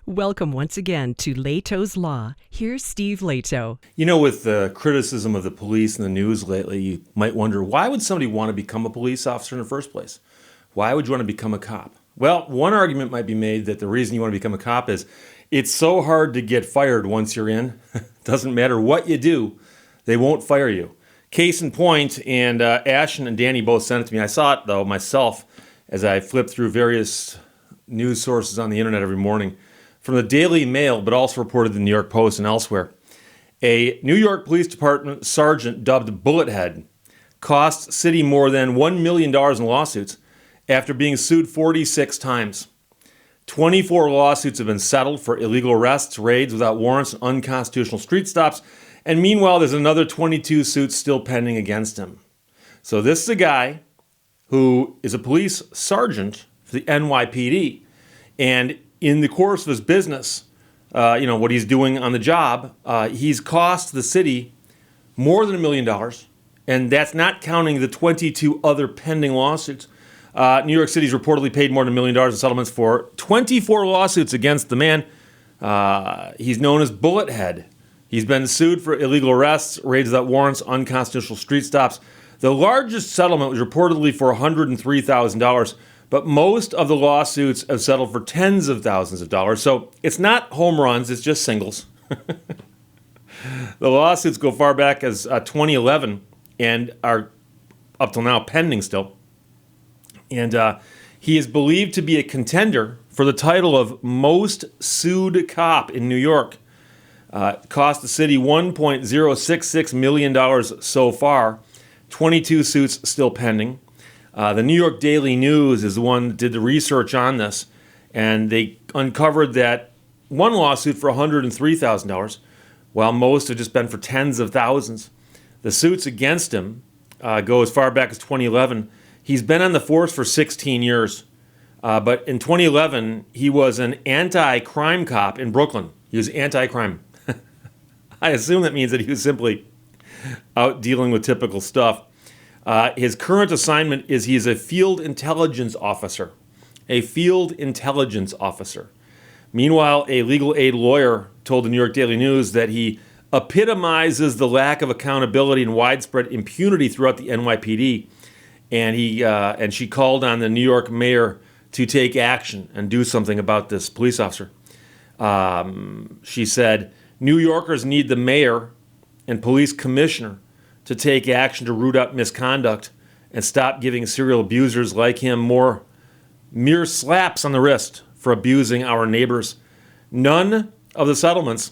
Welcome once again to Lehto's Law. Here's Steve Lehto. You know, with the criticism of the police in the news lately, you might wonder, why would somebody want to become a police officer in the first place? Why would you want to become a cop? Well, one argument might be made that the reason you want to become a cop is it's so hard to get fired once you're in. Doesn't matter what you do, they won't fire you. Case in point, and Ashton and Danny both sent it to me. I saw it, though, myself, as I flipped through various news sources on the internet every morning. From the Daily Mail, but also reported in the New York Post and elsewhere. A New York Police Department sergeant dubbed Bullethead cost city more than $1 million in lawsuits after being sued 46 times. 24 lawsuits have been settled for illegal arrests, raids without warrants, and unconstitutional street stops. And meanwhile, there's another 22 suits still pending against him. So this is a guy who is a police sergeant for the NYPD. And in the course of his business, what he's doing on the job, he's cost the city more than $1 million. And that's not counting the 22 other pending lawsuits. New York City's reportedly paid more than $1 million in settlements for 24 lawsuits against the man. He's known as Bullethead. He's been sued for illegal arrests, raids without warrants, unconstitutional street stops. The largest settlement was reportedly for $103,000. But most of the lawsuits have settled for tens of thousands of dollars. So it's not home runs, it's just singles. The lawsuits go far back as 2011 and are up till now pending still. And he is believed to be a contender for the title of most sued cop in New York. Cost the city $1.066 million so far. 22 suits still pending. The New York Daily News is the one that did the research on this, and they uncovered that one lawsuit for $103,000, while most have just been for tens of thousands. The suits against him go as far back as 2011. He's been on the force for 16 years, but in 2011, he was an anti-crime cop in Brooklyn. He was anti-crime. I assume that means that he was simply out dealing with typical stuff. His current assignment is he's a field intelligence officer. A field intelligence officer. Meanwhile, a legal aid lawyer told the New York Daily News that he epitomizes the lack of accountability and widespread impunity throughout the NYPD. And she called on the New York mayor to take action and do something about this police officer. She said, New Yorkers need the mayor and police commissioner to take action to root out misconduct and stop giving serial abusers like him more mere slaps on the wrist for abusing our neighbors. None of the settlements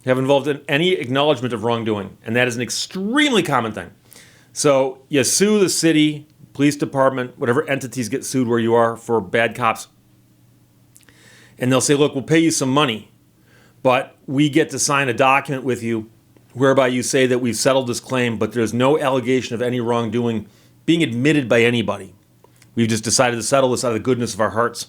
have involved any acknowledgement of wrongdoing, and that is an extremely common thing. So you sue the city, police department, whatever entities get sued where you are for bad cops, and they'll say, look, we'll pay you some money, but we get to sign a document with you whereby you say that we've settled this claim, but there's no allegation of any wrongdoing being admitted by anybody. We've just decided to settle this out of the goodness of our hearts.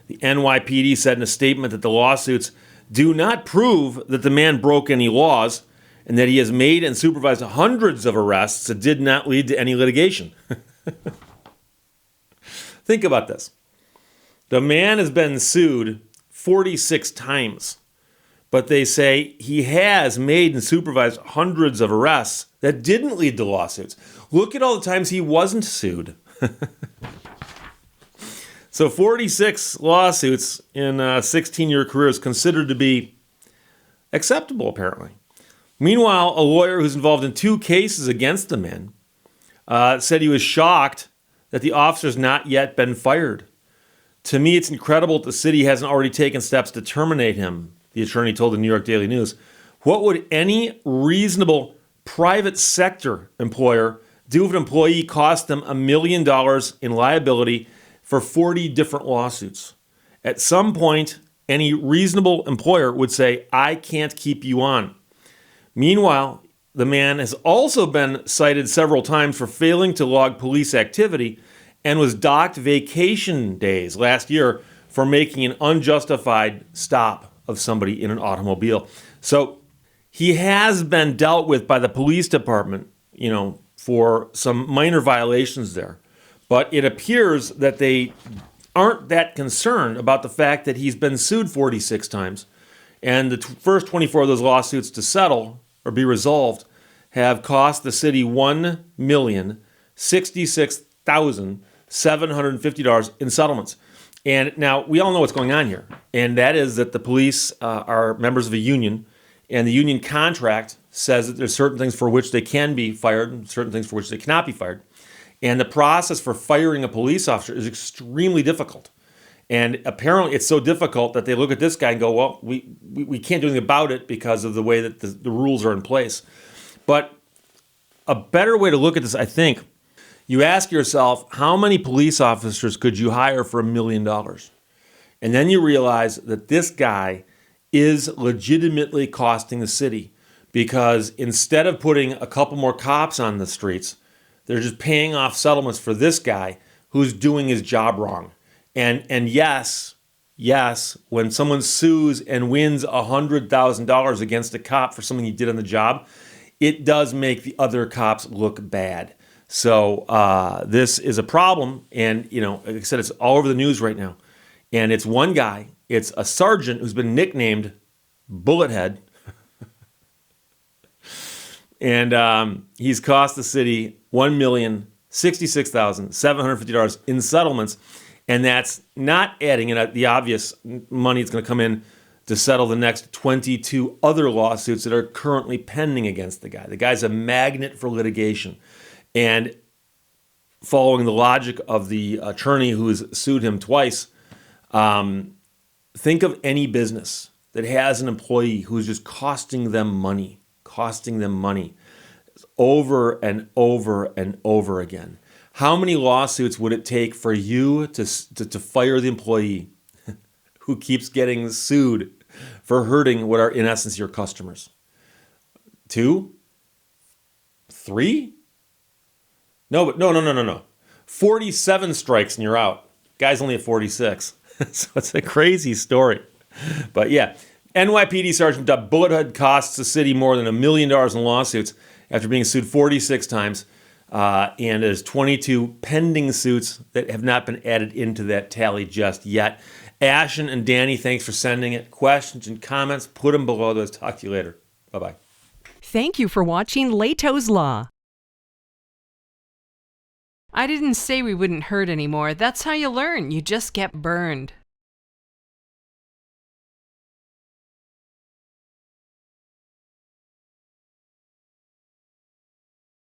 The NYPD said in a statement that the lawsuits do not prove that the man broke any laws and that he has made and supervised hundreds of arrests that did not lead to any litigation. Think about this. The man has been sued 46 times. But they say he has made and supervised hundreds of arrests that didn't lead to lawsuits. Look at all the times he wasn't sued. So 46 lawsuits in a 16-year career is considered to be acceptable, apparently. Meanwhile, a lawyer who's involved in 2 cases against the man said he was shocked that the officer's not yet been fired. To me, it's incredible that the city hasn't already taken steps to terminate him, the attorney told the New York Daily News. What would any reasonable private sector employer do if an employee cost them $1 million in liability for 40 different lawsuits? At some point, any reasonable employer would say, I can't keep you on. Meanwhile, the man has also been cited several times for failing to log police activity and was docked vacation days last year for making an unjustified stop of somebody in an automobile. So he has been dealt with by the police department, for some minor violations there. But it appears that they aren't that concerned about the fact that he's been sued 46 times. And the first 24 of those lawsuits to settle or be resolved have cost the city $1,066,750 in settlements. And now we all know what's going on here. And that is that the police are members of a union, and the union contract says that there's certain things for which they can be fired and certain things for which they cannot be fired. And the process for firing a police officer is extremely difficult. And apparently it's so difficult that they look at this guy and go, well, we can't do anything about it because of the way that the rules are in place. But a better way to look at this, I think, you ask yourself, how many police officers could you hire for $1 million? And then you realize that this guy is legitimately costing the city, because instead of putting a couple more cops on the streets, they're just paying off settlements for this guy who's doing his job wrong. And yes, when someone sues and wins $100,000 against a cop for something he did on the job, it does make the other cops look bad. So this is a problem, and like I said, it's all over the news right now. And it's one guy. It's a sergeant who's been nicknamed Bullethead, and he's cost the city $1,066,750 in settlements, and that's not adding in the obvious money that's going to come in to settle the next 22 other lawsuits that are currently pending against the guy. The guy's a magnet for litigation. And following the logic of the attorney who's sued him twice, think of any business that has an employee who's just costing them money over and over and over again. How many lawsuits would it take for you to fire the employee who keeps getting sued for hurting what are, in essence, your customers? 2? 3? No. 47 strikes and you're out. Guy's only at 46. So it's a crazy story. But yeah, NYPD Sergeant Bullethead costs the city more than $1 million in lawsuits after being sued 46 times. And there's 22 pending suits that have not been added into that tally just yet. Ashen and Danny, thanks for sending it. Questions and comments, put them below those. Talk to you later. Bye-bye. Thank you for watching Lehto's Law. I didn't say we wouldn't hurt anymore. That's how you learn. You just get burned.